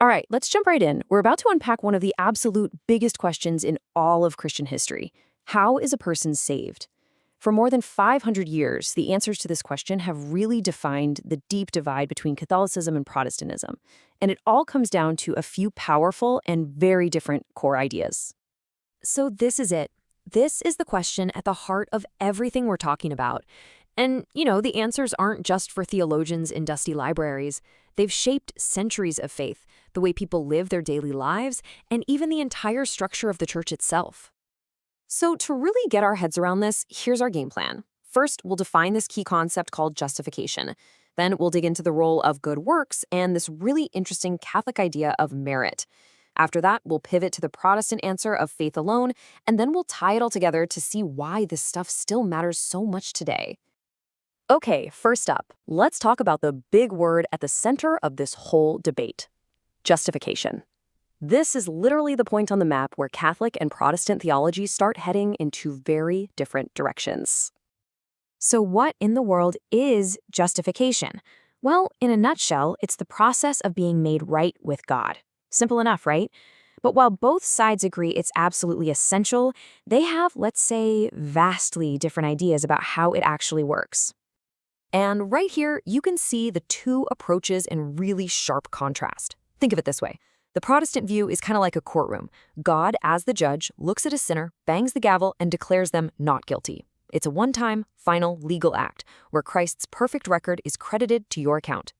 All right, let's jump right in. We're about to unpack one of the absolute biggest questions in all of Christian history. How is a person saved? For more than 500 years, the answers to this question have really defined the deep divide between Catholicism and Protestantism. And it all comes down to a few powerful and very different core ideas. So this is it. This is the question at the heart of everything we're talking about. And, the answers aren't just for theologians in dusty libraries. They've shaped centuries of faith, the way people live their daily lives, and even the entire structure of the church itself. So to really get our heads around this, here's our game plan. First, we'll define this key concept called justification. Then we'll dig into the role of good works and this really interesting Catholic idea of merit. After that, we'll pivot to the Protestant answer of faith alone, and then we'll tie it all together to see why this stuff still matters so much today. Okay, first up, let's talk about the big word at the center of this whole debate: justification. This is literally the point on the map where Catholic and Protestant theology start heading into very different directions. So what in the world is justification? Well, in a nutshell, it's the process of being made right with God. Simple enough, right? But while both sides agree it's absolutely essential, they have, let's say, vastly different ideas about how it actually works. And right here, you can see the two approaches in really sharp contrast. Think of it this way. The Protestant view is kind of like a courtroom. God, as the judge, looks at a sinner, bangs the gavel, and declares them not guilty. It's a one-time, final legal act where Christ's perfect record is credited to your account.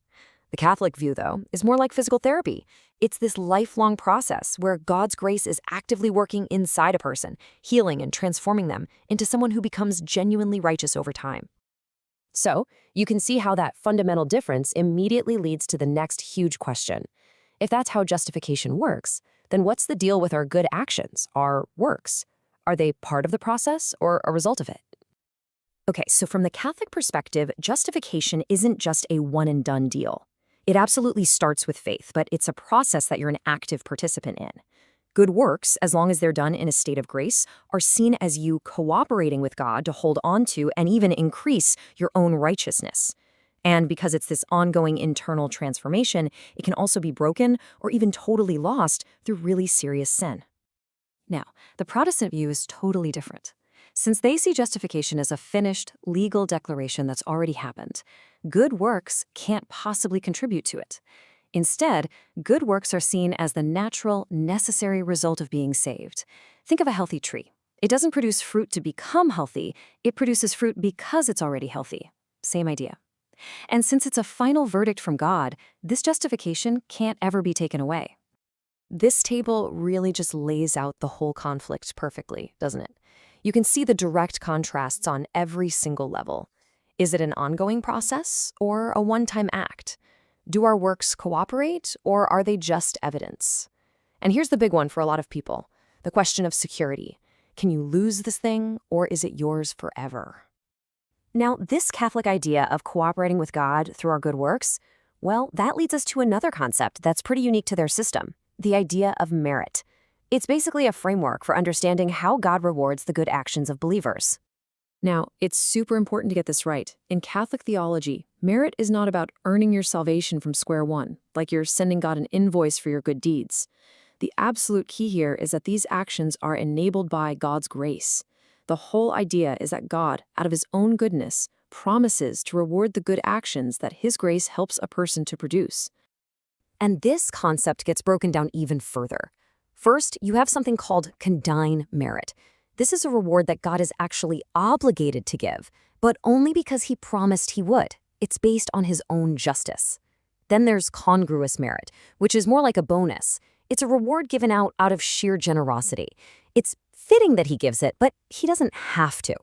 The Catholic view, though, is more like physical therapy. It's this lifelong process where God's grace is actively working inside a person, healing and transforming them into someone who becomes genuinely righteous over time. So, you can see how that fundamental difference immediately leads to the next huge question. If that's how justification works, then what's the deal with our good actions, our works? Are they part of the process or a result of it? Okay, so from the Catholic perspective, justification isn't just a one-and-done deal. It absolutely starts with faith, but it's a process that you're an active participant in. Good works, as long as they're done in a state of grace, are seen as you cooperating with God to hold on to and even increase your own righteousness. And because it's this ongoing internal transformation, it can also be broken or even totally lost through really serious sin. Now, the Protestant view is totally different. Since they see justification as a finished, legal declaration that's already happened, good works can't possibly contribute to it. Instead, good works are seen as the natural, necessary result of being saved. Think of a healthy tree. It doesn't produce fruit to become healthy, it produces fruit because it's already healthy. Same idea. And since it's a final verdict from God, this justification can't ever be taken away. This table really just lays out the whole conflict perfectly, doesn't it? You can see the direct contrasts on every single level. Is it an ongoing process or a one-time act? Do our works cooperate or are they just evidence? And here's the big one for a lot of people, the question of security. Can you lose this thing or is it yours forever? Now, this Catholic idea of cooperating with God through our good works, well, that leads us to another concept that's pretty unique to their system, the idea of merit. It's basically a framework for understanding how God rewards the good actions of believers. Now, it's super important to get this right. In Catholic theology, merit is not about earning your salvation from square one, like you're sending God an invoice for your good deeds. The absolute key here is that these actions are enabled by God's grace. The whole idea is that God, out of his own goodness, promises to reward the good actions that his grace helps a person to produce. And this concept gets broken down even further. First, you have something called condign merit. This is a reward that God is actually obligated to give, but only because he promised he would. It's based on his own justice. Then there's congruous merit, which is more like a bonus. It's a reward given out of sheer generosity. It's fitting that he gives it, but he doesn't have to.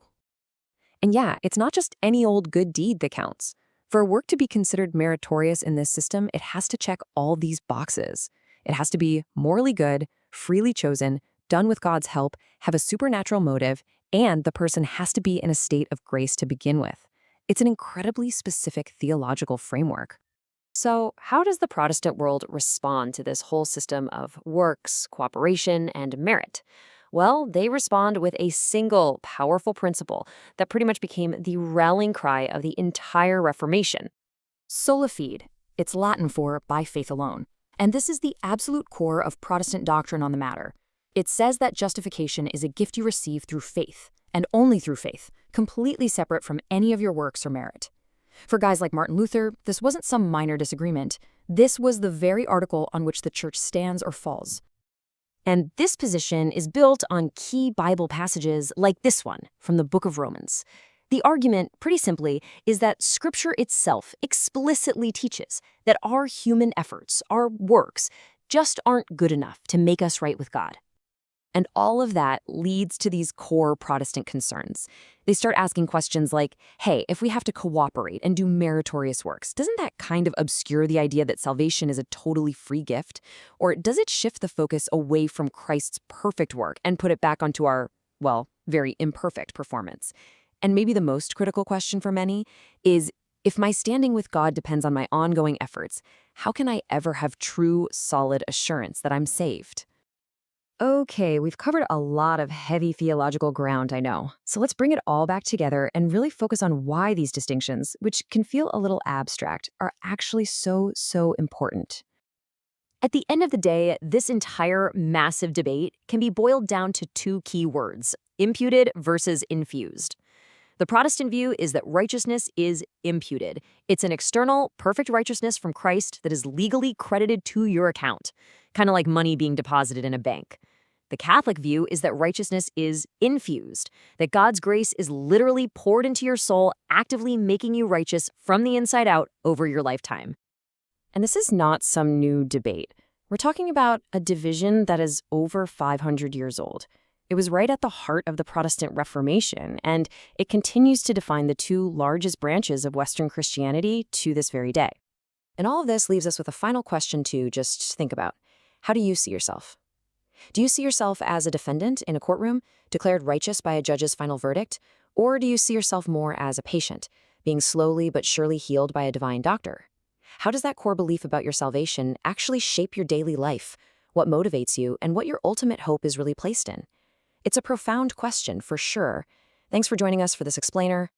And yeah, it's not just any old good deed that counts. For a work to be considered meritorious in this system, it has to check all these boxes. It has to be morally good, freely chosen, done with God's help, have a supernatural motive, and the person has to be in a state of grace to begin with. It's an incredibly specific theological framework. So, how does the Protestant world respond to this whole system of works, cooperation, and merit? Well, they respond with a single powerful principle that pretty much became the rallying cry of the entire Reformation: sola fide. It's Latin for by faith alone. And this is the absolute core of Protestant doctrine on the matter. It says that justification is a gift you receive through faith, and only through faith, completely separate from any of your works or merit. For guys like Martin Luther, this wasn't some minor disagreement. This was the very article on which the church stands or falls. And this position is built on key Bible passages like this one from the book of Romans. The argument, pretty simply, is that Scripture itself explicitly teaches that our human efforts, our works, just aren't good enough to make us right with God. And all of that leads to these core Protestant concerns. They start asking questions like, hey, if we have to cooperate and do meritorious works, doesn't that kind of obscure the idea that salvation is a totally free gift? Or does it shift the focus away from Christ's perfect work and put it back onto our, well, very imperfect performance? And maybe the most critical question for many is, if my standing with God depends on my ongoing efforts, how can I ever have true, solid assurance that I'm saved? Okay, we've covered a lot of heavy theological ground, I know. So let's bring it all back together and really focus on why these distinctions, which can feel a little abstract, are actually so important. At the end of the day, this entire massive debate can be boiled down to two key words: imputed versus infused. The Protestant view is that righteousness is imputed. It's an external, perfect righteousness from Christ that is legally credited to your account, kind of like money being deposited in a bank. The Catholic view is that righteousness is infused, that God's grace is literally poured into your soul, actively making you righteous from the inside out over your lifetime. And this is not some new debate. We're talking about a division that is over 500 years old. It was right at the heart of the Protestant Reformation, and it continues to define the two largest branches of Western Christianity to this very day. And all of this leaves us with a final question to just think about. How do you see yourself? Do you see yourself as a defendant in a courtroom, declared righteous by a judge's final verdict? Or do you see yourself more as a patient, being slowly but surely healed by a divine doctor? How does that core belief about your salvation actually shape your daily life, what motivates you, and what your ultimate hope is really placed in? It's a profound question, for sure. Thanks for joining us for this explainer.